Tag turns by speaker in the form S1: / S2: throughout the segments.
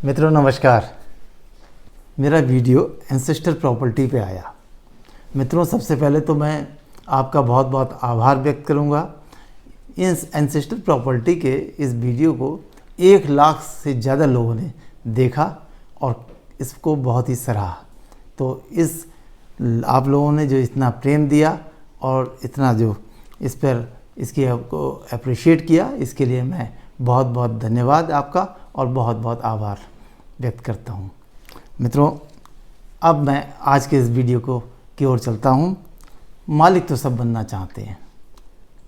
S1: मित्रों नमस्कार। मेरा वीडियो एंसेस्टर प्रॉपर्टी पे आया। मित्रों सबसे पहले तो मैं आपका बहुत बहुत आभार व्यक्त करूंगा। इस एंसेस्टर प्रॉपर्टी के इस वीडियो को 1 लाख से ज़्यादा लोगों ने देखा और इसको बहुत ही सराहा। तो आप लोगों ने जो इतना प्रेम दिया और इतना जो इस पर इसकी आपको अप्रिशिएट किया, इसके लिए मैं बहुत बहुत धन्यवाद आपका और बहुत बहुत आभार व्यक्त करता हूँ। मित्रों अब मैं आज के इस वीडियो की ओर चलता हूँ। मालिक तो सब बनना चाहते हैं,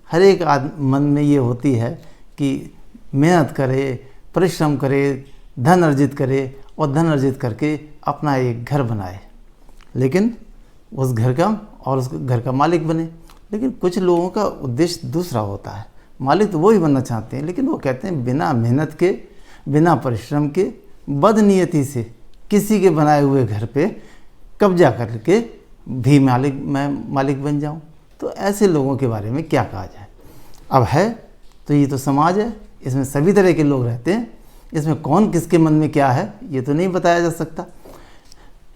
S1: हर एक मन में ये होती है कि मेहनत करे, परिश्रम करे, धन अर्जित करे और धन अर्जित करके अपना एक घर बनाए, लेकिन उस घर का मालिक बने। लेकिन कुछ लोगों का उद्देश्य दूसरा होता है। मालिक तो वो ही बनना चाहते हैं, लेकिन वो कहते हैं बिना मेहनत के, बिना परिश्रम के, बदनीयती से किसी के बनाए हुए घर पे कब्जा करके भी मैं मालिक बन जाऊं। तो ऐसे लोगों के बारे में क्या कहा जाए। अब है तो ये तो समाज है, इसमें सभी तरह के लोग रहते हैं। इसमें कौन किसके मन में क्या है ये तो नहीं बताया जा सकता।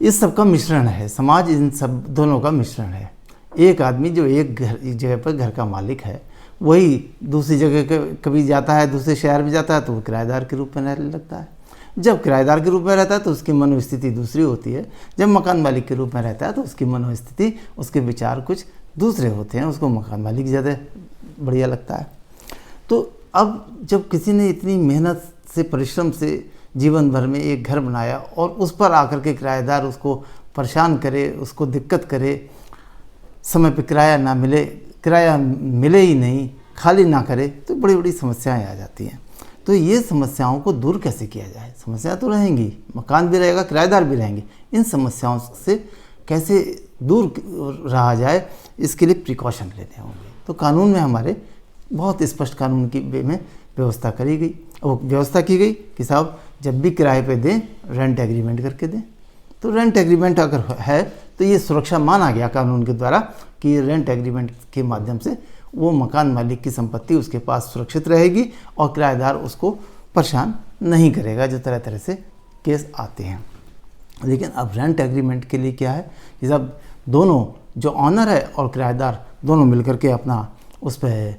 S1: इस सब का मिश्रण है, समाज इन सब दोनों का मिश्रण है। एक आदमी जो एक जगह पर घर का मालिक है, वही दूसरी जगह कभी जाता है, दूसरे शहर में जाता है तो वो किराएदार के रूप में रहने लगता है। जब किराएदार के रूप में रहता है तो उसकी मनोस्थिति दूसरी होती है। जब मकान मालिक के रूप में रहता है तो उसकी मनोस्थिति, उसके विचार कुछ दूसरे होते हैं। उसको मकान मालिक ज़्यादा बढ़िया लगता है। तो अब जब किसी ने इतनी मेहनत से, परिश्रम से जीवन भर में एक घर बनाया और उस पर आकर के किराएदार उसको परेशान करे, उसको दिक्कत करे, समय पर किराया मिले ही नहीं, खाली ना करे, तो बड़ी बड़ी समस्याएं आ जाती हैं। तो ये समस्याओं को दूर कैसे किया जाए। समस्या तो रहेंगी, मकान भी रहेगा, किराएदार भी रहेंगे। इन समस्याओं से कैसे दूर रहा जाए, इसके लिए प्रिकॉशन लेने होंगे। तो कानून में हमारे बहुत स्पष्ट कानून की में व्यवस्था करी गई। वो व्यवस्था की गई कि साहब जब भी किराए पे दें, रेंट एग्रीमेंट करके दें। तो रेंट एग्रीमेंट अगर है तो ये सुरक्षा माना गया कानून के द्वारा कि रेंट एग्रीमेंट के माध्यम से वो मकान मालिक की संपत्ति उसके पास सुरक्षित रहेगी और किराएदार उसको परेशान नहीं करेगा, जो तरह तरह से केस आते हैं। लेकिन अब रेंट एग्रीमेंट के लिए क्या है कि जब दोनों, जो ऑनर है और किराएदार, दोनों मिलकर के अपना उस पर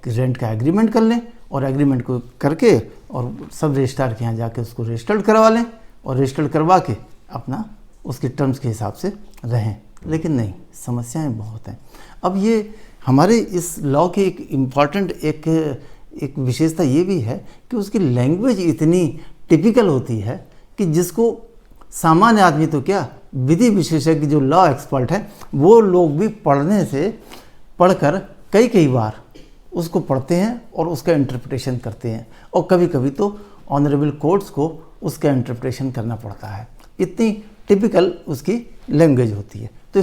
S1: रेंट का एग्रीमेंट कर लें और एग्रीमेंट को करके और सब रजिस्ट्रार के यहाँ जाके उसको रजिस्टर्ड करवा लें और रजिस्टर्ड करवा के अपना उसके टर्म्स के हिसाब से रहें। लेकिन नहीं, समस्याएं बहुत हैं। अब ये हमारे इस लॉ की एक इम्पॉर्टेंट एक विशेषता ये भी है कि उसकी लैंग्वेज इतनी टिपिकल होती है कि जिसको सामान्य आदमी तो क्या, विधि विशेषज्ञ जो लॉ एक्सपर्ट है वो लोग भी पढ़कर कई बार उसको पढ़ते हैं और उसका इंटरप्रिटेशन करते हैं। और कभी कभी तो ऑनरेबल कोर्ट्स को उसका इंटरप्रिटेशन करना पड़ता है। इतनी टिपिकल उसकी लैंग्वेज होती है। तो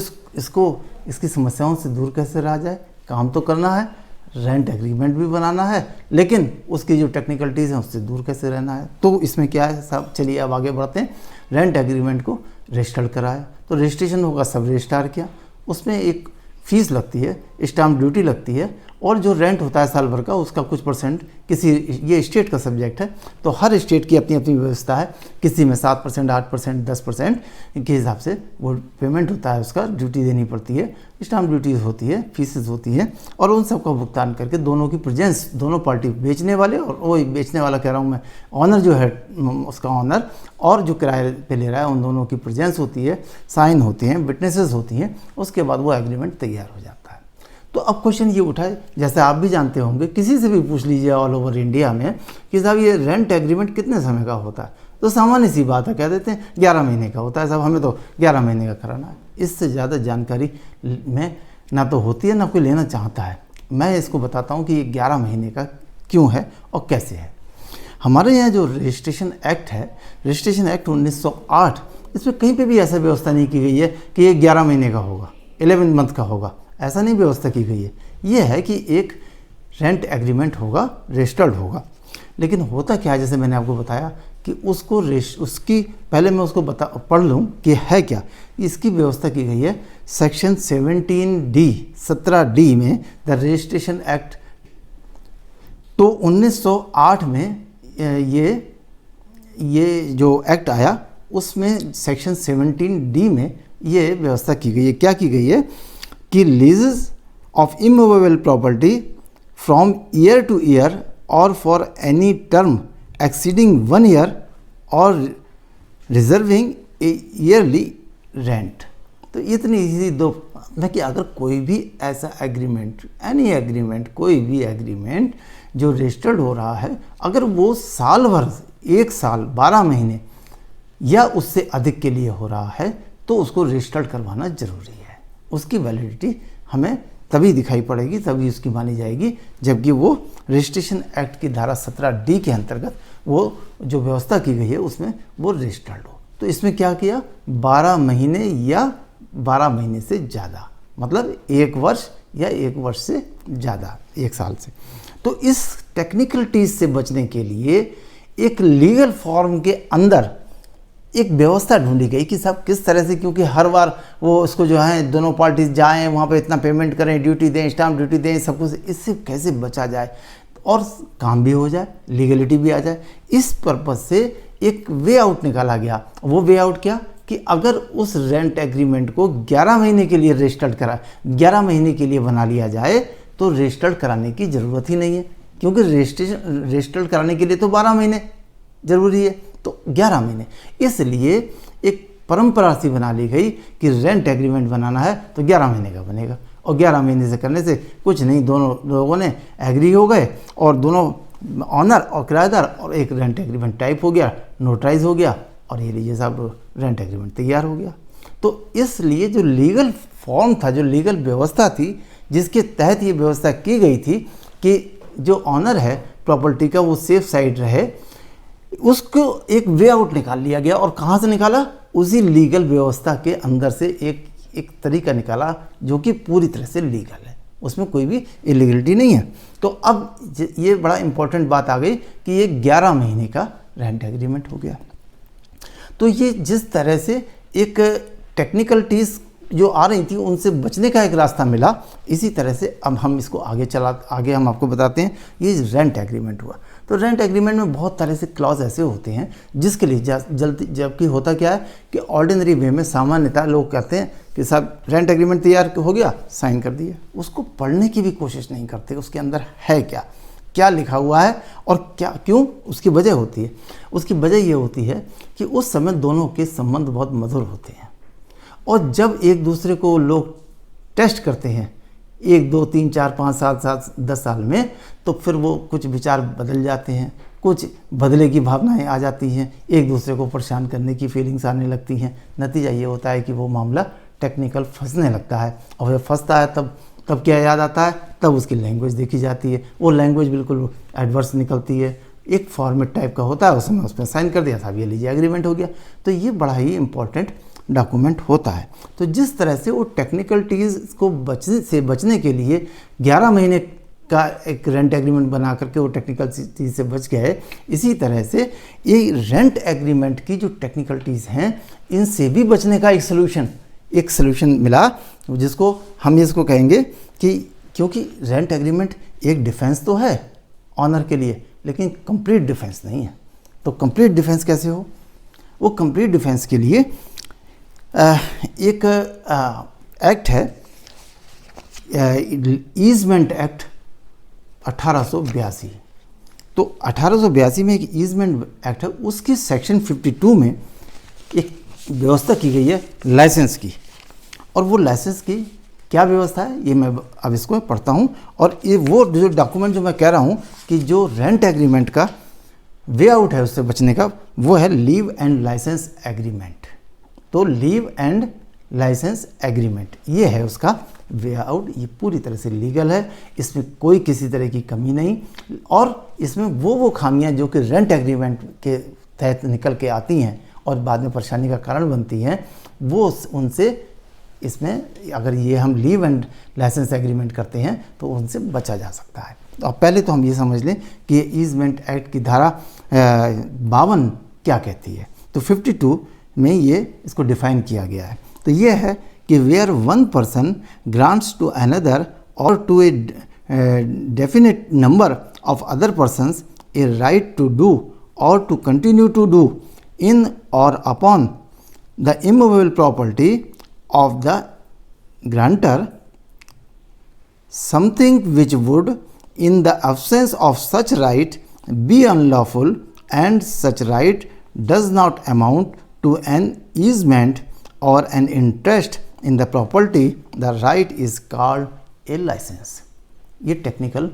S1: इसकी समस्याओं से दूर कैसे रहा जाए। काम तो करना है, रेंट एग्रीमेंट भी बनाना है, लेकिन उसकी जो टेक्निकलिटीज़ हैं उससे दूर कैसे रहना है। तो इसमें क्या है साहब, चलिए अब आगे बढ़ते हैं। रेंट एग्रीमेंट को रजिस्टर्ड कराया तो रजिस्ट्रेशन होगा सब रजिस्ट्रार किया, उसमें एक फ़ीस लगती है, स्टाम्प ड्यूटी लगती है, और जो रेंट होता है साल भर का उसका कुछ परसेंट ये स्टेट का सब्जेक्ट है। तो हर स्टेट की अपनी अपनी व्यवस्था है। किसी में 7%, 8%, 10% के हिसाब से वो पेमेंट होता है, उसका ड्यूटी देनी पड़ती है, स्टाम्प ड्यूटी होती है, फीसेस होती हैं, और उन सब का भुगतान करके दोनों की प्रेजेंस, दोनों पार्टी, बेचने वाले और वो बेचने वाला कह रहा हूँ मैं, ऑनर जो है उसका ऑनर और जो किराए पे ले रहा है, उन दोनों की प्रेजेंस होती है, साइन होती हैं, विटनेसेस होती हैं। उसके बाद वो एग्रीमेंट तैयार हो जाता है। तो अब क्वेश्चन ये उठाए, जैसे आप भी जानते होंगे, किसी से भी पूछ लीजिए ऑल ओवर इंडिया में कि साहब ये रेंट एग्रीमेंट कितने समय का होता है, तो सामान्य सी बात है, कह देते हैं 11 महीने का होता है साहब, हमें तो 11 महीने का कराना है। इससे ज़्यादा जानकारी में ना तो होती है ना कोई लेना चाहता है। मैं इसको बताता हूँ कि ये 11 महीने का क्यों है और कैसे है। हमारे यहाँ जो रजिस्ट्रेशन एक्ट है, रजिस्ट्रेशन एक्ट 1908, इसमें कहीं पे भी ऐसा व्यवस्था नहीं की गई है कि ये 11 महीने का होगा, 11 मंथ का होगा, ऐसा नहीं व्यवस्था की गई है। ये है कि एक रेंट एग्रीमेंट होगा, रजिस्टर्ड होगा। लेकिन होता क्या है, जैसे मैंने आपको बताया कि उसकी पहले मैं उसको पढ़ लूँ कि है क्या। इसकी व्यवस्था की गई है सेक्शन 17D में, द रजिस्ट्रेशन एक्ट। तो 1908 में ये ये जो एक्ट आया उसमें सेक्शन 17D में ये व्यवस्था की गई है। क्या की गई है कि leases of immovable property from year to year और for any term exceeding 1 year और रिजर्विंग ए ईयरली रेंट। तो इतनी इजी दो ना कि अगर कोई भी ऐसा एग्रीमेंट, एनी एग्रीमेंट, कोई भी एग्रीमेंट जो रजिस्टर्ड हो रहा है, अगर वो साल भर, 1 साल 12 महीने या उससे अधिक के लिए हो रहा है तो उसको रजिस्टर्ड करवाना ज़रूरी है। उसकी वैलिडिटी हमें तभी दिखाई पड़ेगी, तभी उसकी मानी जाएगी जबकि वो रजिस्ट्रेशन एक्ट की धारा 17D के अंतर्गत वो जो व्यवस्था की गई है उसमें वो रजिस्टर्ड हो। तो इसमें क्या किया, 12 महीने या 12 महीने से ज़्यादा, मतलब 1 वर्ष या 1 वर्ष से ज़्यादा, 1 साल से। तो इस टेक्निकलिटीज से बचने के लिए एक लीगल फॉर्म के अंदर एक व्यवस्था ढूंढी गई कि सब किस तरह से, क्योंकि हर बार वो उसको जो है दोनों पार्टीज जाएं वहाँ पे इतना पेमेंट करें, ड्यूटी दें, स्टाम्प ड्यूटी दें, सब कुछ, इससे कैसे बचा जाए और काम भी हो जाए, लीगलिटी भी आ जाए। इस पर्पज़ से एक वे आउट निकाला गया। वो वे आउट क्या कि अगर उस रेंट एग्रीमेंट को 11 महीने के लिए रजिस्टर्ड 11 महीने के लिए बना लिया जाए तो रजिस्टर्ड कराने की ज़रूरत ही नहीं है, क्योंकि रजिस्टर्ड कराने के लिए तो 12 महीने ज़रूरी है, तो 11 महीने। इसलिए एक परंपरा सी बना ली गई कि रेंट एग्रीमेंट बनाना है तो 11 महीने का बनेगा, और 11 महीने से करने से कुछ नहीं, दोनों लोगों ने एग्री हो गए और दोनों ऑनर और किराएदार, और एक रेंट एग्रीमेंट टाइप हो गया, नोटराइज हो गया, और ये लीजिए साहब रेंट एग्रीमेंट तैयार हो गया। तो इसलिए जो लीगल फॉर्म था, जो लीगल व्यवस्था थी जिसके तहत ये व्यवस्था की गई थी कि जो ऑनर है प्रॉपर्टी का वो सेफ साइड रहे, उसको एक वे आउट निकाल लिया गया। और कहाँ से निकाला, उसी लीगल व्यवस्था के अंदर से एक तरीका निकाला जो कि पूरी तरह से लीगल है, उसमें कोई भी इलीगलिटी नहीं है। तो अब ये बड़ा इंपॉर्टेंट बात आ गई कि ये 11 महीने का रेंट एग्रीमेंट हो गया। तो ये जिस तरह से एक टेक्निकलिटीज़ जो आ रही थी उनसे बचने का एक रास्ता मिला, इसी तरह से अब हम इसको आगे हम आपको बताते हैं। ये रेंट एग्रीमेंट हुआ, तो रेंट एग्रीमेंट में बहुत तरह से क्लॉज ऐसे होते हैं जिसके लिए जबकि होता क्या है कि ऑर्डिनरी वे में सामान्यतः लोग कहते हैं कि साहब रेंट एग्रीमेंट तैयार हो गया, साइन कर दिया, उसको पढ़ने की भी कोशिश नहीं करते, उसके अंदर है क्या लिखा हुआ है और क्यों, उसकी वजह होती है। उसकी वजह ये होती है कि उस समय दोनों के संबंध बहुत मधुर होते हैं, और जब एक दूसरे को लोग टेस्ट करते हैं 1, 2, 3, 4, 5, 7, 10 साल में, तो फिर वो कुछ विचार बदल जाते हैं, कुछ बदले की भावनाएं आ जाती हैं, एक दूसरे को परेशान करने की फीलिंग्स आने लगती हैं। नतीजा ये होता है कि वो मामला टेक्निकल फंसने लगता है, और जब फंसता है तब क्या याद आता है, तब उसकी लैंग्वेज देखी जाती है। वो लैंग्वेज बिल्कुल एडवर्स निकलती है, एक फॉर्मेट टाइप का होता है, उसमें उसमें साइन कर दिया, साहब ये लीजिए एग्रीमेंट हो गया। तो ये बड़ा ही इंपॉर्टेंट डॉक्यूमेंट होता है। तो जिस तरह से वो टेक्निकलिटीज़ को बचने के लिए 11 महीने का एक रेंट एग्रीमेंट बना करके वो टेक्निकल चीज़ से बच गए, इसी तरह से ये रेंट एग्रीमेंट की जो टेक्निकलिटीज़ हैं इनसे भी बचने का एक सलूशन मिला, जिसको हम इसको कहेंगे कि क्योंकि रेंट एग्रीमेंट एक डिफेंस तो है ऑनर के लिए, लेकिन कंप्लीट डिफेंस नहीं है। तो कंप्लीट डिफेंस कैसे हो, वो कंप्लीट डिफेंस के लिए एक एक्ट है, ईजमेंट एक्ट 1882। तो 1882 में एक ईजमेंट एक्ट है, उसकी सेक्शन 52 में एक व्यवस्था की गई है लाइसेंस की। और वो लाइसेंस की क्या व्यवस्था है, ये मैं अब इसको पढ़ता हूँ। और ये वो जो डॉक्यूमेंट जो मैं कह रहा हूँ कि जो रेंट एग्रीमेंट का वे आउट है उससे बचने का, वो है लीव एंड लाइसेंस एग्रीमेंट। तो लीव एंड लाइसेंस एग्रीमेंट ये है उसका वे आउट। ये पूरी तरह से लीगल है, इसमें कोई किसी तरह की कमी नहीं, और इसमें वो खामियां जो कि रेंट एग्रीमेंट के तहत निकल के आती हैं और बाद में परेशानी का कारण बनती हैं, वो उनसे इसमें अगर ये हम लीव एंड लाइसेंस एग्रीमेंट करते हैं तो उनसे बचा जा सकता है। तो अब पहले तो हम ये समझ लें कि ईजमेंट एक्ट की धारा 52 क्या कहती है। तो 52 में ये इसको डिफाइन किया गया है। तो ये है कि where one person grants to another or to a definite number of other persons a right to do or to continue to do in or upon the immovable property of the grantor something which would in the absence of such right be unlawful, and such right does not amount to an easement or an interest in the property, the right is called a license. ये technical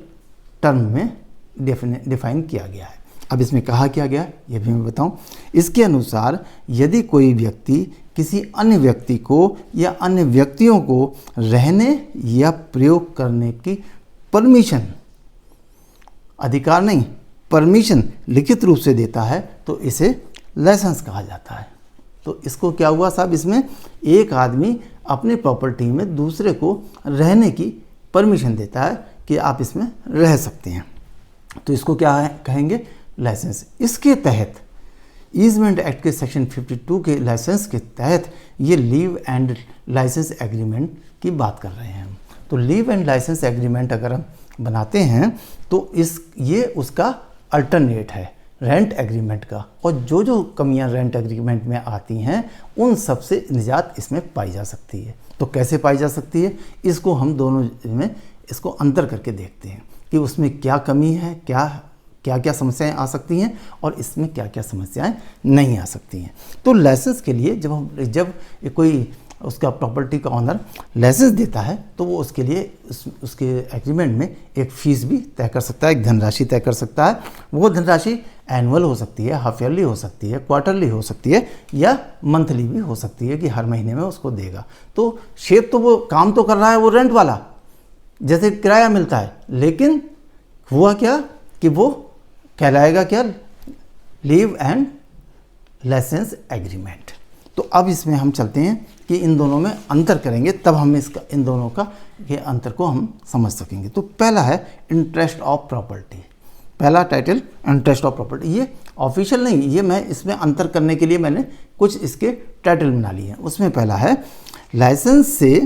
S1: term में define किया गया है। अब इसमें कहा क्या गया ये भी मैं बताऊं। इसके अनुसार यदि कोई व्यक्ति किसी अन्य व्यक्ति को या अन्य व्यक्तियों को रहने या प्रयोग करने की परमिशन, अधिकार नहीं, परमिशन लिखित रूप से देता है तो इसे लाइसेंस कहा जाता है। तो इसको क्या हुआ साहब, इसमें एक आदमी अपनी प्रॉपर्टी में दूसरे को रहने की परमिशन देता है कि आप इसमें रह सकते हैं, तो इसको क्या कहेंगे, लाइसेंस। इसके तहत ईजमेंट एक्ट के सेक्शन 52 के लाइसेंस के तहत ये लीव एंड लाइसेंस एग्रीमेंट की बात कर रहे हैं हम। तो लीव एंड लाइसेंस एग्रीमेंट अगर हम बनाते हैं तो ये उसका अल्टरनेट है रेंट एग्रीमेंट का, और जो जो कमियां रेंट एग्रीमेंट में आती हैं उन सब से निजात इसमें पाई जा सकती है। तो कैसे पाई जा सकती है, इसको हम दोनों में इसको अंतर करके देखते हैं कि उसमें क्या कमी है, क्या क्या समस्याएं आ सकती हैं और इसमें क्या क्या समस्याएं नहीं आ सकती हैं। तो लाइसेंस के लिए जब कोई उसका प्रॉपर्टी का ऑनर लाइसेंस देता है तो वो उसके लिए उसके एग्रीमेंट में एक फ़ीस भी तय कर सकता है, एक धनराशि तय कर सकता है। वो धनराशि एनुअल हो सकती है, हाफ ईयरली हो सकती है, क्वार्टरली हो सकती है या मंथली भी हो सकती है कि हर महीने में उसको देगा। तो शेप तो वो काम तो कर रहा है वो रेंट वाला, जैसे किराया मिलता है, लेकिन हुआ क्या कि वो कहलाएगा क्या, लीव एंड लाइसेंस एग्रीमेंट। तो अब इसमें हम चलते हैं कि इन दोनों में अंतर करेंगे, तब हम इन दोनों का ये अंतर को हम समझ सकेंगे। तो पहला है इंटरेस्ट ऑफ प्रॉपर्टी, पहला टाइटल इंटरेस्ट ऑफ प्रॉपर्टी। ये ऑफिशियल नहीं, ये मैं इसमें अंतर करने के लिए मैंने कुछ इसके टाइटल बना लिए हैं। उसमें पहला है लाइसेंस से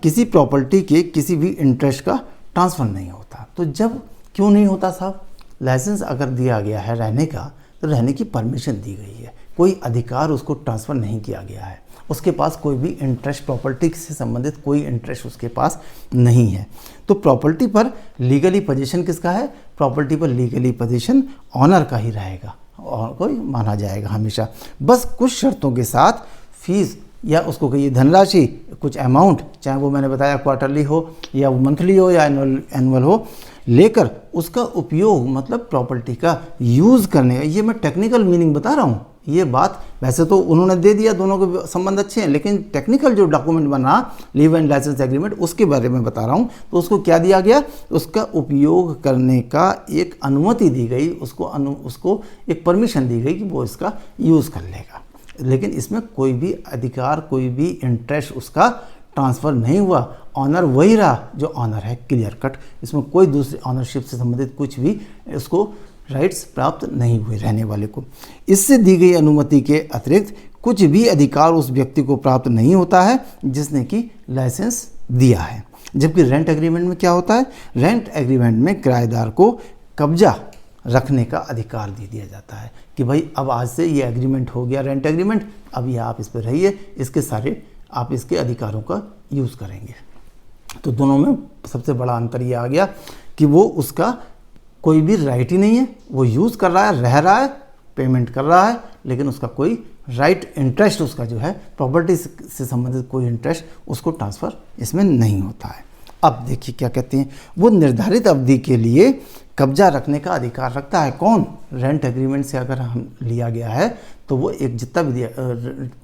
S1: किसी प्रॉपर्टी के किसी भी इंटरेस्ट का ट्रांसफ़र नहीं होता। तो जब क्यों नहीं होता साहब, लाइसेंस अगर दिया गया है रहने का तो रहने की परमिशन दी गई है, कोई अधिकार उसको ट्रांसफ़र नहीं किया गया है, उसके पास कोई भी इंटरेस्ट, प्रॉपर्टी से संबंधित कोई इंटरेस्ट उसके पास नहीं है। तो प्रॉपर्टी पर लीगली पोजीशन किसका है, प्रॉपर्टी पर लीगली पोजीशन ऑनर का ही रहेगा और कोई माना जाएगा हमेशा, बस कुछ शर्तों के साथ फीस या उसको कहिए धनराशि, कुछ अमाउंट, चाहे वो मैंने बताया क्वार्टरली हो या मंथली हो या एनुअल हो, लेकर उसका उपयोग मतलब प्रॉपर्टी का यूज़ करने का। ये मैं टेक्निकल मीनिंग बता रहा हूँ, ये बात वैसे तो उन्होंने दे दिया, दोनों के संबंध अच्छे हैं, लेकिन टेक्निकल जो डॉक्यूमेंट बना लीव एंड लाइसेंस एग्रीमेंट उसके बारे में बता रहा हूँ। तो उसको क्या दिया गया, उसका उपयोग करने का एक अनुमति दी गई, उसको एक परमिशन दी गई कि वो इसका यूज़ कर लेगा, लेकिन इसमें कोई भी अधिकार, कोई भी इंटरेस्ट उसका ट्रांसफ़र नहीं हुआ। ऑनर वही रहा जो ऑनर है, क्लियर कट, इसमें कोई दूसरी ऑनरशिप से संबंधित कुछ भी उसको राइट्स प्राप्त नहीं हुए रहने वाले को। इससे दी गई अनुमति के अतिरिक्त कुछ भी अधिकार उस व्यक्ति को प्राप्त नहीं होता है जिसने कि लाइसेंस दिया है। जबकि रेंट एग्रीमेंट में क्या होता है, रेंट एग्रीमेंट में किराएदार को कब्जा रखने का अधिकार दे दिया जाता है कि भाई अब आज से ये एग्रीमेंट हो गया रेंट एग्रीमेंट, अब ये आप इस पर रहिए, इसके सारे आप इसके अधिकारों का यूज़ करेंगे। तो दोनों में सबसे बड़ा अंतर ये आ गया कि वो उसका कोई भी राइट ही नहीं है, वो यूज़ कर रहा है, रह रहा है, पेमेंट कर रहा है, लेकिन उसका कोई राइट इंटरेस्ट, उसका जो है प्रॉपर्टी से संबंधित कोई इंटरेस्ट उसको ट्रांसफ़र इसमें नहीं होता है। अब देखिए क्या कहते हैं, वो निर्धारित अवधि के लिए कब्जा रखने का अधिकार रखता है। कौन, रेंट एग्रीमेंट से अगर हम लिया गया है तो वो एक जितना भी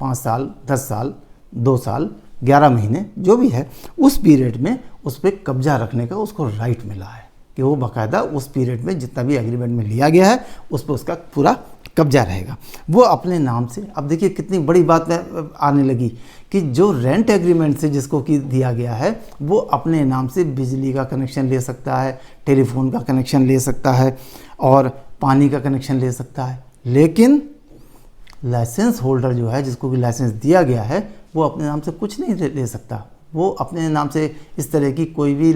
S1: 5 साल, 10 साल, 2 साल, 11 महीने जो भी है, उस पीरियड में उस पर कब्जा रखने का उसको राइट मिला है कि वो बाकायदा उस पीरियड में जितना भी एग्रीमेंट में लिया गया है उस पर उसका पूरा कब्जा रहेगा, वो अपने नाम से। अब देखिए कितनी बड़ी बात आने लगी कि जो रेंट एग्रीमेंट से जिसको कि दिया गया है वो अपने नाम से बिजली का कनेक्शन ले सकता है, टेलीफोन का कनेक्शन ले सकता है और पानी का कनेक्शन ले सकता है, लेकिन लाइसेंस होल्डर जो है, जिसको भी लाइसेंस दिया गया है, वो अपने नाम से कुछ नहीं ले सकता। वो अपने नाम से इस तरह की कोई भी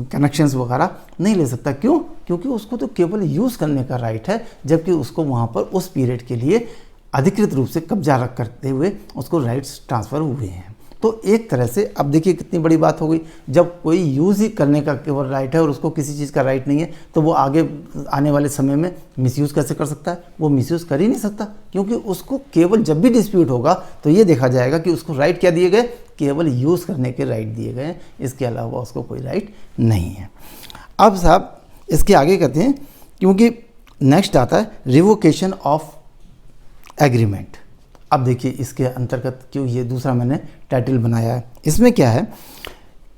S1: कनेक्शंस वगैरह नहीं ले सकता। क्यों? क्योंकि उसको तो केवल यूज़ करने का राइट है, जबकि उसको वहाँ पर उस पीरियड के लिए अधिकृत रूप से कब्जा रख करते हुए उसको राइट्स ट्रांसफ़र हुए हैं। तो एक तरह से अब देखिए कितनी बड़ी बात हो गई, जब कोई यूज़ ही करने का केवल राइट है और उसको किसी चीज़ का राइट नहीं है, तो वो आगे आने वाले समय में मिसयूज़ कैसे कर सकता है? वो मिसयूज़ कर ही नहीं सकता, क्योंकि उसको केवल जब भी डिस्प्यूट होगा तो ये देखा जाएगा कि उसको राइट क्या दिए गए, केवल यूज़ करने के राइट दिए गए हैं, इसके अलावा उसको कोई राइट नहीं है। अब साहब इसके आगे कहते हैं, क्योंकि नेक्स्ट आता है रिवोकेशन ऑफ एग्रीमेंट। अब देखिए इसके अंतर्गत क्यों ये दूसरा मैंने टाइटल बनाया है, इसमें क्या है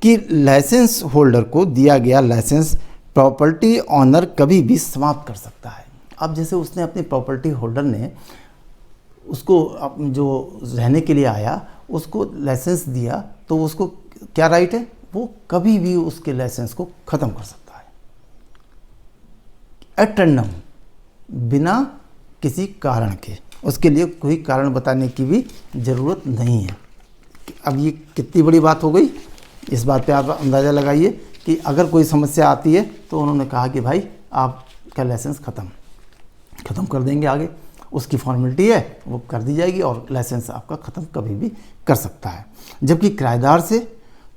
S1: कि लाइसेंस होल्डर को दिया गया लाइसेंस प्रॉपर्टी ऑनर कभी भी समाप्त कर सकता है। अब जैसे उसने अपनी प्रॉपर्टी होल्डर ने उसको जो रहने के लिए आया उसको लाइसेंस दिया, तो उसको क्या राइट है? वो कभी भी उसके लाइसेंस को ख़त्म कर सकता है एटर्नम, बिना किसी कारण के। उसके लिए कोई कारण बताने की भी ज़रूरत नहीं है। अब ये कितनी बड़ी बात हो गई, इस बात पे आप अंदाज़ा लगाइए कि अगर कोई समस्या आती है तो उन्होंने कहा कि भाई आपका लाइसेंस ख़त्म कर देंगे, आगे उसकी फॉर्मेलिटी है वो कर दी जाएगी और लाइसेंस आपका ख़त्म कभी भी कर सकता है। जबकि किराएदार से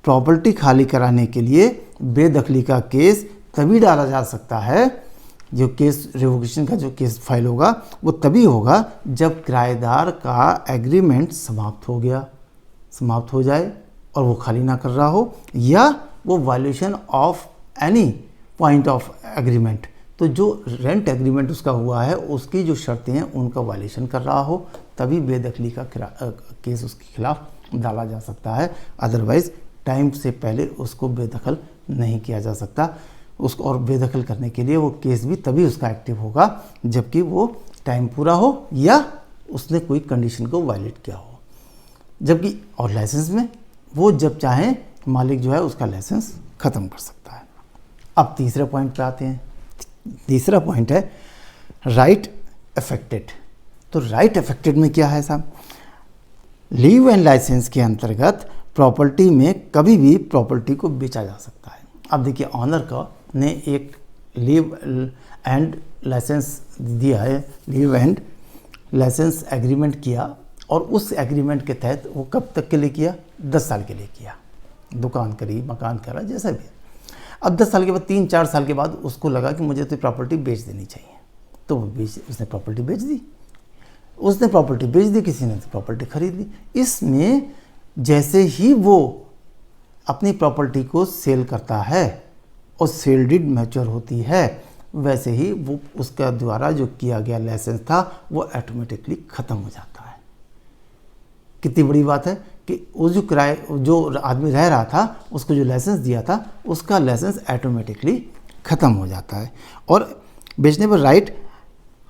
S1: प्रॉपर्टी खाली कराने के लिए बेदखली का केस तभी डाला जा सकता है, जो केस रिवोकेशन का जो केस फाइल होगा वो तभी होगा जब किराएदार का एग्रीमेंट समाप्त हो जाए और वो खाली ना कर रहा हो, या वो violation of any point of agreement, तो जो रेंट एग्रीमेंट उसका हुआ है उसकी जो शर्तें हैं उनका वायलेशन कर रहा हो, तभी बेदखली का केस उसके खिलाफ डाला जा सकता है। अदरवाइज़ टाइम से पहले उसको बेदखल नहीं किया जा सकता। उसको और बेदखल करने के लिए वो केस भी तभी उसका एक्टिव होगा जबकि वो टाइम पूरा हो या उसने कोई कंडीशन को वायलेट किया हो। जबकि और लाइसेंस में वो जब चाहे मालिक जो है उसका लाइसेंस ख़त्म कर सकता है। अब तीसरे पॉइंट पे आते हैं। तीसरा पॉइंट है राइट अफेक्टेड। तो राइट अफेक्टेड में क्या है साहब? लीव एंड लाइसेंस के अंतर्गत प्रॉपर्टी में कभी भी प्रॉपर्टी को बेचा जा सकता है। अब देखिए ऑनर का ने एक लीव एंड लाइसेंस दिया है, लीव एंड लाइसेंस एग्रीमेंट किया, और उस एग्रीमेंट के तहत वो कब तक के लिए किया? 10 साल के लिए किया। दुकान करी, मकान करा, जैसा भी। अब 10 साल के बाद 3-4 साल के बाद उसको लगा कि मुझे तो प्रॉपर्टी बेच देनी चाहिए, तो उसने प्रॉपर्टी बेच दी। किसी ने प्रॉपर्टी खरीद ली। इसमें जैसे ही वो अपनी प्रॉपर्टी को सेल करता है और सेल डीड मैच्योर होती है, वैसे ही वो उसका द्वारा जो किया गया लाइसेंस था वो ऑटोमेटिकली ख़त्म हो जाता है। कितनी बड़ी बात है कि वो जो आदमी रह रहा था उसको जो लाइसेंस दिया था उसका लाइसेंस ऑटोमेटिकली ख़त्म हो जाता है। और बेचने पर राइट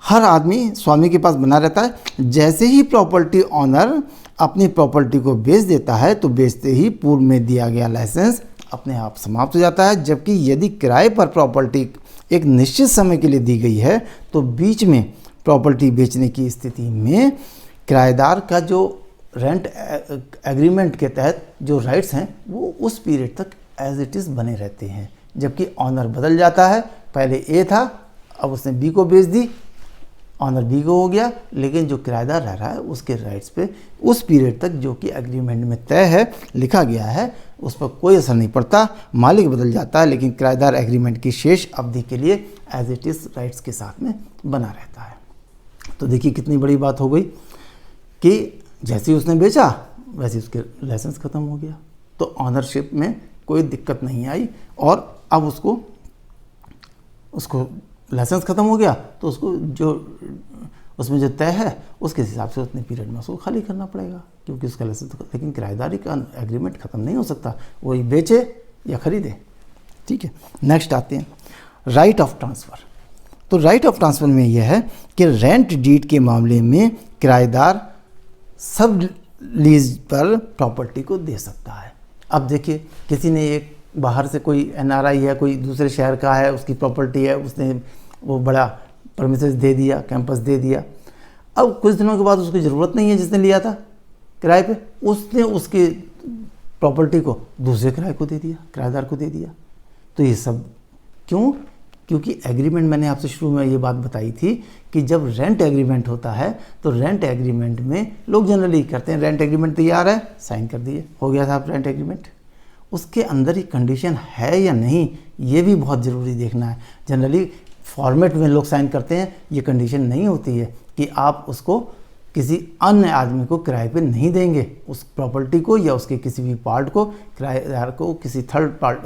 S1: हर आदमी स्वामी के पास बना रहता है। जैसे ही प्रॉपर्टी ऑनर अपनी प्रॉपर्टी को बेच देता है तो बेचते ही पूर्व में दिया गया लाइसेंस अपने आप समाप्त हो जाता है। जबकि यदि किराए पर प्रॉपर्टी एक निश्चित समय के लिए दी गई है तो बीच में प्रॉपर्टी बेचने की स्थिति में किराएदार का जो रेंट एग्रीमेंट के तहत जो राइट्स हैं वो उस पीरियड तक एज इट इज़ बने रहते हैं। जबकि ऑनर बदल जाता है, पहले ए था अब उसने बी को बेच दी, ऑनर बी को हो गया, लेकिन जो किराएदार रह रहा है उसके राइट्स पे उस पीरियड तक जो कि एग्रीमेंट में तय है, लिखा गया है, उस पर कोई असर नहीं पड़ता। मालिक बदल जाता है लेकिन किराएदार एग्रीमेंट की शेष अवधि के लिए एज इट इज़ राइट्स के साथ में बना रहता है। तो देखिए कितनी बड़ी बात हो गई कि जैसे ही उसने बेचा वैसे ही उसके लाइसेंस ख़त्म हो गया, तो ऑनरशिप में कोई दिक्कत नहीं आई। और अब उसको लाइसेंस ख़त्म हो गया तो उसको जो उसमें जो तय है उसके हिसाब से उतने पीरियड में उसको खाली करना पड़ेगा, क्योंकि उसका लाइसेंस। लेकिन किराएदारी का एग्रीमेंट ख़त्म नहीं हो सकता, वही बेचे या ख़रीदे। ठीक है, नेक्स्ट आते हैं राइट ऑफ ट्रांसफ़र। तो राइट ऑफ ट्रांसफ़र में यह है कि रेंट डीड के मामले में किराएदार सब लीज पर प्रॉपर्टी को दे सकता है। अब देखिए किसी ने एक बाहर से कोई NRI है, कोई दूसरे शहर का है, उसकी प्रॉपर्टी है, उसने वो बड़ा परमिसेस दे दिया, कैंपस दे दिया। अब कुछ दिनों के बाद उसकी ज़रूरत नहीं है जिसने लिया था, किराए पे, उसने उसकी प्रॉपर्टी को दूसरे किराए को दे दिया, किराएदार को दे दिया। तो ये सब क्यों? क्योंकि एग्रीमेंट, मैंने आपसे शुरू में ये बात बताई थी कि जब रेंट एग्रीमेंट होता है तो रेंट एग्रीमेंट में लोग जनरली करते हैं, रेंट एग्रीमेंट तैयार है, साइन कर दिए, हो गया साहब रेंट एग्रीमेंट। उसके अंदर ही कंडीशन है या नहीं, ये भी बहुत ज़रूरी देखना है। जनरली फॉर्मेट में लोग साइन करते हैं, ये कंडीशन नहीं होती है कि आप उसको किसी अन्य आदमी को किराए पे नहीं देंगे, उस प्रॉपर्टी को या उसके किसी भी पार्ट को किराएदार को, किसी थर्ड पार्ट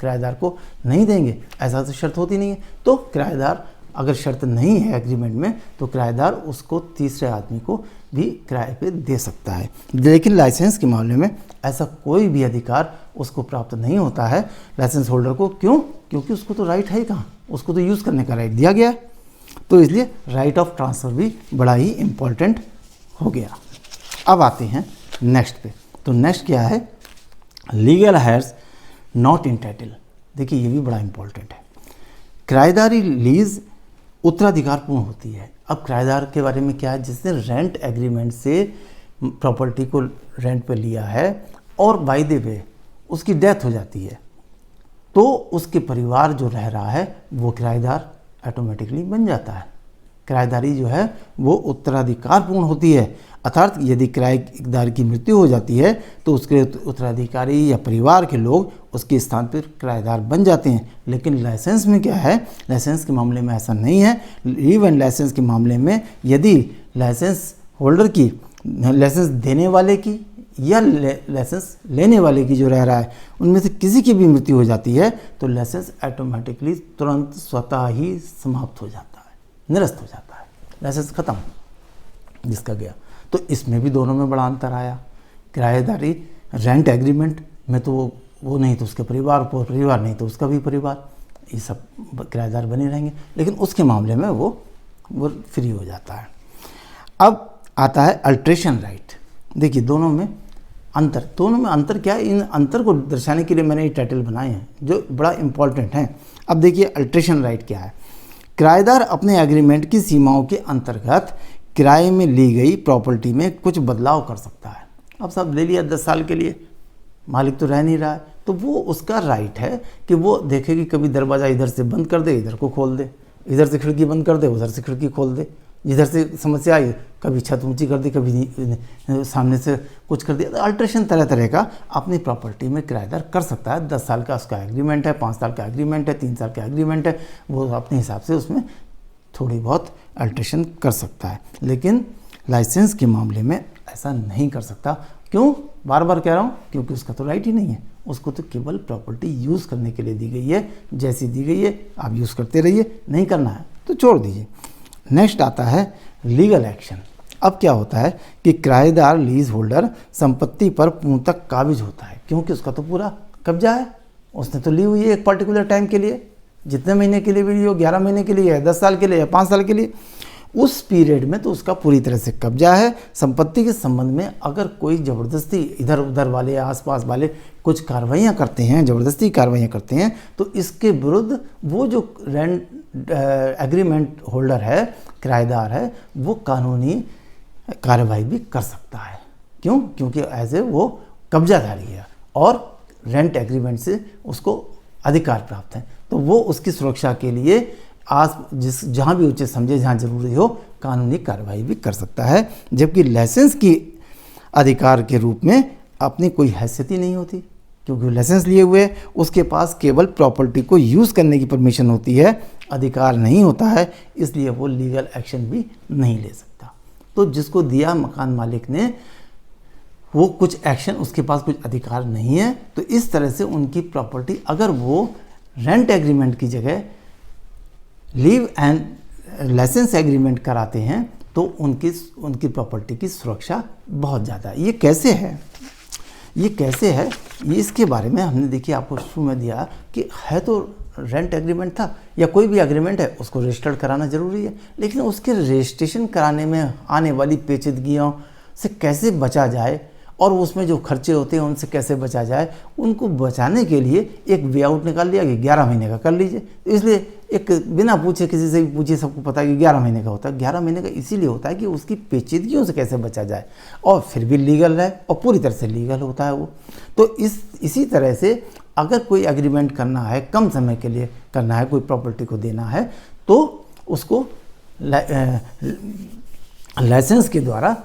S1: किराएदार को नहीं देंगे, ऐसा तो शर्त होती नहीं है। तो किराएदार, अगर शर्त नहीं है एग्रीमेंट में, तो किराएदार उसको तीसरे आदमी को भी किराए पे दे सकता है। लेकिन लाइसेंस के मामले में ऐसा कोई भी अधिकार उसको प्राप्त नहीं होता है, लाइसेंस होल्डर को। क्यों? क्योंकि उसको तो राइट है ही कहाँ, उसको तो यूज़ करने का राइट दिया गया है। तो इसलिए राइट ऑफ ट्रांसफ़र भी बड़ा ही इम्पॉर्टेंट हो गया। अब आते हैं नेक्स्ट पे। तो नेक्स्ट क्या है? Legal heirs not in title. देखिए ये भी बड़ा इम्पॉर्टेंट है। किराएदारी लीज उत्तराधिकारपूर्ण होती है। अब किराएदार के बारे में क्या है? जिसने रेंट एग्रीमेंट से प्रॉपर्टी को रेंट पे लिया है और बाय द वे उसकी डेथ हो जाती है, तो उसके परिवार जो रह रहा है वो किराएदार ऑटोमेटिकली बन जाता है। किराएदारी जो है वो उत्तराधिकारपूर्ण होती है, अर्थात यदि किराएदार की मृत्यु हो जाती है तो उसके उत्तराधिकारी या परिवार के लोग उसके स्थान पर किराएदार बन जाते हैं। लेकिन लाइसेंस में क्या है? लाइसेंस के मामले में ऐसा नहीं है। लीव एंड लाइसेंस के मामले में यदि लाइसेंस होल्डर की, लाइसेंस देने वाले की या लाइसेंस लेने वाले की जो रह रहा है, उनमें से किसी की भी मृत्यु हो जाती है तो लाइसेंस ऑटोमेटिकली तुरंत स्वतः ही समाप्त हो जाता है, निरस्त हो जाता है, लाइसेंस खत्म जिसका गया। तो इसमें भी दोनों में बड़ा अंतर आया। किराएदारी रेंट एग्रीमेंट में तो वो नहीं तो उसके परिवार नहीं तो उसका भी परिवार, ये सब किराएदार बने रहेंगे। लेकिन उसके मामले में वो फ्री हो जाता है। अब आता है अल्ट्रेशन राइट। देखिए दोनों में अंतर क्या है? इन अंतर को दर्शाने के लिए मैंने ये टाइटल बनाए हैं जो बड़ा इंपॉर्टेंट हैं। अब देखिए अल्ट्रेशन राइट क्या है? किराएदार अपने एग्रीमेंट की सीमाओं के अंतर्गत किराए में ली गई प्रॉपर्टी में कुछ बदलाव कर सकता है। अब सब ले लिया 10 साल के लिए, मालिक तो रह नहीं रहा है, तो वो उसका राइट है कि वो देखे कि कभी दरवाज़ा इधर से बंद कर दे, इधर को खोल दे, इधर से खिड़की बंद कर दे, उधर से खिड़की खोल दे, जिधर से समस्या आई कभी छत ऊंची कर दी, कभी सामने से कुछ कर दिया। तो अल्ट्रेशन तरह तरह का अपनी प्रॉपर्टी में किराएदार कर सकता है। 10 साल का उसका एग्रीमेंट है, 5 साल का एग्रीमेंट है, 3 साल का एग्रीमेंट है, वो अपने हिसाब से उसमें थोड़ी बहुत अल्ट्रेशन कर सकता है। लेकिन लाइसेंस के मामले में ऐसा नहीं कर सकता। क्यों? बार बार कह रहा हूँ, क्योंकि उसका तो राइट ही नहीं है। उसको तो केवल प्रॉपर्टी यूज़ करने के लिए दी गई है, जैसी दी गई है आप यूज़ करते रहिए, नहीं करना है तो छोड़ दीजिए। नेक्स्ट आता है लीगल एक्शन। अब क्या होता है कि किराएदार लीज होल्डर संपत्ति पर पूर्णतः काबिज होता है, क्योंकि उसका तो पूरा कब्जा है, उसने तो ली हुई है एक पर्टिकुलर टाइम के लिए, जितने महीने के लिए भी ली हो, 11 महीने के लिए, 10 साल के लिए या 5 साल के लिए, उस पीरियड में तो उसका पूरी तरह से कब्जा है। संपत्ति के संबंध में अगर कोई ज़बरदस्ती इधर उधर वाले या आसपास वाले कुछ कार्रवाइयाँ करते हैं, ज़बरदस्ती कार्रवाइयाँ करते हैं, तो इसके विरुद्ध वो जो रेंट एग्रीमेंट होल्डर है, किराएदार है, वो कानूनी कार्रवाई भी कर सकता है। क्यों? क्योंकि एज ए वो कब्जाधारी है और रेंट एग्रीमेंट से उसको अधिकार प्राप्त है, तो वो उसकी सुरक्षा के लिए जहाँ भी उचित समझे, जहाँ जरूरी हो, कानूनी कार्रवाई भी कर सकता है। जबकि लाइसेंस की अधिकार के रूप में अपनी कोई हैसियत ही नहीं होती, क्योंकि लाइसेंस लिए हुए उसके पास केवल प्रॉपर्टी को यूज़ करने की परमिशन होती है, अधिकार नहीं होता है, इसलिए वो लीगल एक्शन भी नहीं ले सकता। तो जिसको दिया मकान मालिक ने वो कुछ एक्शन, उसके पास कुछ अधिकार नहीं है। तो इस तरह से उनकी प्रॉपर्टी, अगर वो रेंट एग्रीमेंट की जगह लीव एंड लाइसेंस एग्रीमेंट कराते हैं तो उनकी प्रॉपर्टी की सुरक्षा बहुत ज़्यादा है। ये कैसे है? ये इसके बारे में हमने देखिए आपको शुरू में दिया कि है तो रेंट एग्रीमेंट था या कोई भी एग्रीमेंट है, उसको रजिस्टर्ड कराना ज़रूरी है, लेकिन उसके रजिस्ट्रेशन कराने में आने वाली पेचीदगियों से कैसे बचा जाए और उसमें जो खर्चे होते हैं उनसे कैसे बचा जाए, उनको बचाने के लिए एक वे आउट निकाल लिया कि 11 महीने का कर लीजिए। तो इसलिए एक बिना पूछे किसी से भी पूछिए, सबको पता है कि 11 महीने का होता है। 11 महीने का इसीलिए होता है कि उसकी पेचीदगियों से कैसे बचा जाए और फिर भी लीगल रहे, और पूरी तरह से लीगल होता है वो। तो इसी तरह से अगर कोई एग्रीमेंट करना है, कम समय के लिए करना है, कोई प्रॉपर्टी को देना है, तो उसको लाइसेंस के द्वारा,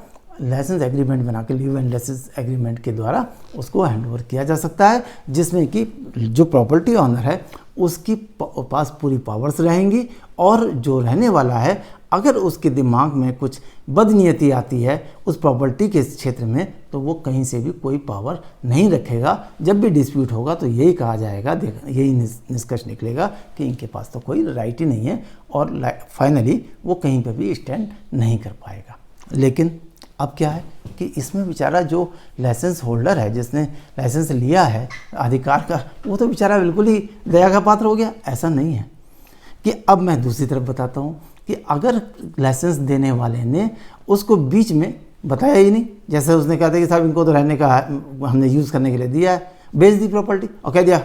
S1: लाइसेंस एग्रीमेंट बना के, लीव एंड लाइसेंस एग्रीमेंट के द्वारा उसको हैंडओवर किया जा सकता है, जिसमें कि जो प्रॉपर्टी ऑनर है उसकी पास पूरी पावर्स रहेंगी, और जो रहने वाला है अगर उसके दिमाग में कुछ बदनीयती आती है उस प्रॉपर्टी के क्षेत्र में, तो वो कहीं से भी कोई पावर नहीं रखेगा। जब भी डिस्प्यूट होगा तो यही कहा जाएगा, यही निष्कर्ष निकलेगा कि इनके पास तो कोई राइट ही नहीं है, और फाइनली वो कहीं पर भी स्टैंड नहीं कर पाएगा। लेकिन अब क्या है कि इसमें बेचारा जो लाइसेंस होल्डर है, जिसने लाइसेंस लिया है अधिकार का, वो तो बेचारा बिल्कुल ही दया का पात्र हो गया। ऐसा नहीं है। कि अब मैं दूसरी तरफ बताता हूँ कि अगर लाइसेंस देने वाले ने उसको बीच में बताया ही नहीं, जैसे उसने कहा था कि साहब इनको तो रहने का हमने यूज़ करने के लिए दिया है, बेच दी प्रॉपर्टी और कह दिया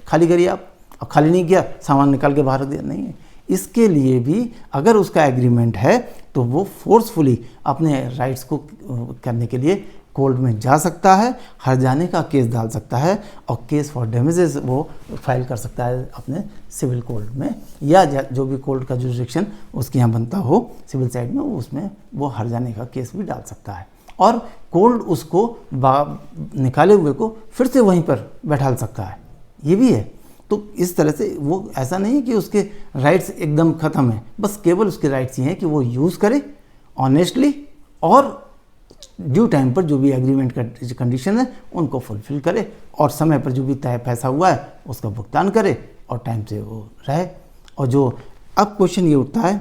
S1: खाली करिए आप, और खाली नहीं किया, सामान निकाल के बाहर रख दिया, नहीं है। इसके लिए भी अगर उसका एग्रीमेंट है तो वो फोर्सफुली अपने राइट्स को करने के लिए कोर्ट में जा सकता है, हर्जाने का केस डाल सकता है, और केस फॉर डैमेजेस वो फाइल कर सकता है अपने सिविल कोर्ट में, या जो भी कोर्ट का जुरिडिक्शन उसके यहाँ बनता हो सिविल साइड में, उसमें वो हर्जाने का केस भी डाल सकता है, और कोर्ट उसको निकाले हुए को फिर से वहीं पर बैठा सकता है, ये भी है। तो इस तरह से वो ऐसा नहीं है कि उसके राइट्स एकदम ख़त्म है, बस केवल उसके राइट्स ये हैं कि वो यूज़ करे ऑनेस्टली, और ड्यू टाइम पर जो भी एग्रीमेंट का कंडीशन है उनको फुलफिल करे, और समय पर जो भी तय पैसा हुआ है उसका भुगतान करे, और टाइम से वो रहे। और जो अब क्वेश्चन ये उठता है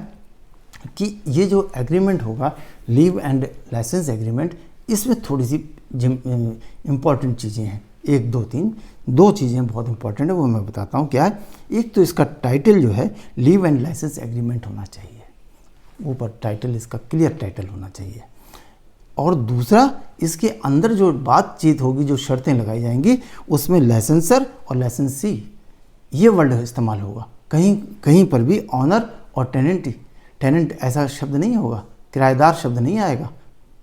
S1: कि ये जो एग्रीमेंट होगा, लीव एंड लाइसेंस एग्रीमेंट, इसमें थोड़ी सी इम्पॉर्टेंट चीज़ें हैं, 1 2 3 2 चीज़ें बहुत इंपॉर्टेंट है, वो मैं बताता हूँ क्या है। एक तो इसका टाइटल जो है लीव एंड लाइसेंस एग्रीमेंट होना चाहिए, ऊपर टाइटल इसका क्लियर टाइटल होना चाहिए। और दूसरा, इसके अंदर जो बातचीत होगी, जो शर्तें लगाई जाएंगी, उसमें लाइसेंसर और लाइसेंसी ये वर्ड इस्तेमाल होगा। कहीं पर भी ऑनर और टेनेंट ऐसा शब्द नहीं होगा, किराएदार शब्द नहीं आएगा,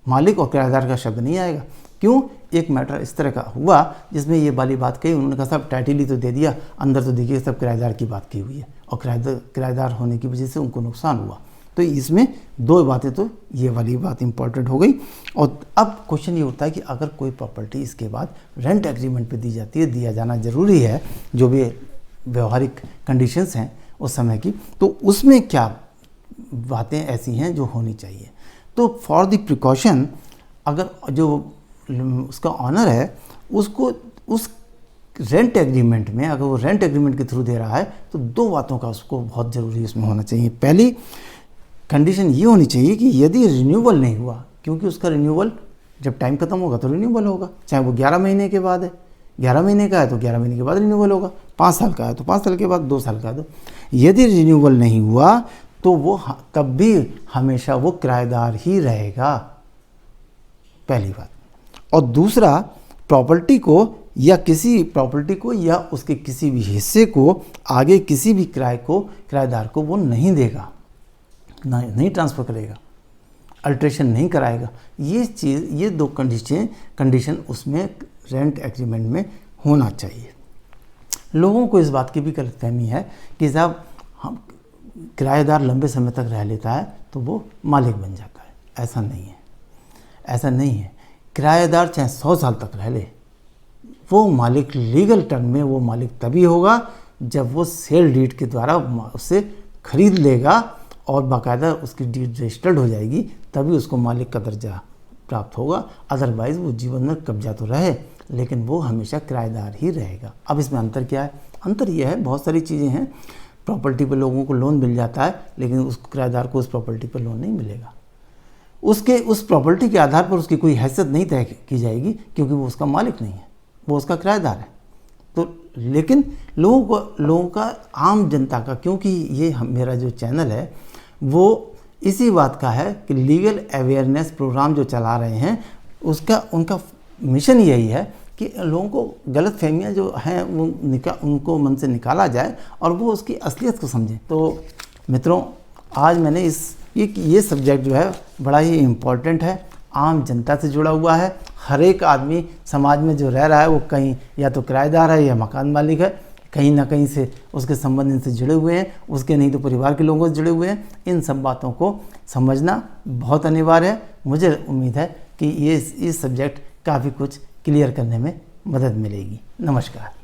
S1: मालिक और किराएदार का शब्द नहीं आएगा। क्यों? एक मैटर इस तरह का हुआ जिसमें ये वाली बात कही, उन्होंने कहा साहब टाइटल ही तो दे दिया, अंदर तो देखिए सब किराएदार की बात की हुई है, और किराएदार होने की वजह से उनको नुकसान हुआ। तो इसमें 2 बातें, तो ये वाली बात इंपॉर्टेंट हो गई। और अब क्वेश्चन ये उठता है कि अगर कोई प्रॉपर्टी इसके बाद रेंट एग्रीमेंट पे दी जाती है, दिया जाना ज़रूरी है, जो भी व्यवहारिक कंडीशंस हैं उस समय की, तो उसमें क्या बातें ऐसी हैं जो होनी चाहिए। तो फॉर द प्रिकॉशन, अगर जो उसका ऑनर है उसको उस रेंट एग्रीमेंट में, अगर वो रेंट एग्रीमेंट के थ्रू दे रहा है, तो 2 बातों का उसको बहुत ज़रूरी उसमें होना चाहिए। पहली कंडीशन ये होनी चाहिए कि यदि रिन्यूअल नहीं हुआ, क्योंकि उसका रिन्यूअल जब टाइम खत्म होगा तो रिन्यूअल होगा, चाहे वो 11 महीने के बाद है, 11 महीने का है तो 11 महीने के बाद रिन्यूअल होगा, 5 साल का है तो 5 साल के बाद, 2 साल का है तो। यदि रिन्यूअल नहीं हुआ तो वो तब भी हमेशा वो किराएदार ही रहेगा, पहली बात। और दूसरा, प्रॉपर्टी को या उसके किसी भी हिस्से को आगे किसी भी किराएदार को वो नहीं देगा, नहीं ट्रांसफ़र करेगा, अल्ट्रेशन नहीं कराएगा। ये 2 कंडीशन उसमें रेंट एग्रीमेंट में होना चाहिए। लोगों को इस बात की भी गलतफहमी है कि साहब हम किराएदार लंबे समय तक रह लेता है तो वो मालिक बन जाता है। ऐसा नहीं है। किराएदार चाहे 100 साल तक रह ले, वो मालिक लीगल टर्म में वो मालिक तभी होगा जब वो सेल डीड के द्वारा उससे खरीद लेगा और बाकायदा उसकी डीड रजिस्टर्ड हो जाएगी, तभी उसको मालिक का दर्जा प्राप्त होगा। अदरवाइज़ वो जीवन में कब्जा तो रहे, लेकिन वो हमेशा किराएदार ही रहेगा। अब इसमें अंतर क्या है? अंतर यह है, बहुत सारी चीज़ें हैं। प्रॉपर्टी पर लोगों को लोन मिल जाता है, लेकिन उस किराएदार को उस प्रॉपर्टी पर लोन नहीं मिलेगा। उस प्रॉपर्टी के आधार पर उसकी कोई हैसियत नहीं तय की जाएगी, क्योंकि वो उसका मालिक नहीं है, वो उसका किराएदार है। तो लेकिन लोगों का, आम जनता का, क्योंकि ये मेरा जो चैनल है वो इसी बात का है कि लीगल अवेयरनेस प्रोग्राम जो चला रहे हैं उनका मिशन यही है कि लोगों को गलत फहमियाँ जो हैं वो उनको मन से निकाला जाए और वो उसकी असलियत को समझें। तो मित्रों, आज मैंने ये सब्जेक्ट जो है बड़ा ही इम्पोर्टेंट है, आम जनता से जुड़ा हुआ है। हर एक आदमी समाज में जो रह रहा है वो कहीं या तो किराएदार है या मकान मालिक है, कहीं ना कहीं से उसके संबंध इनसे जुड़े हुए हैं, उसके नहीं तो परिवार के लोगों से जुड़े हुए हैं। इन सब बातों को समझना बहुत अनिवार्य है। मुझे उम्मीद है कि इस सब्जेक्ट काफ़ी कुछ क्लियर करने में मदद मिलेगी। नमस्कार।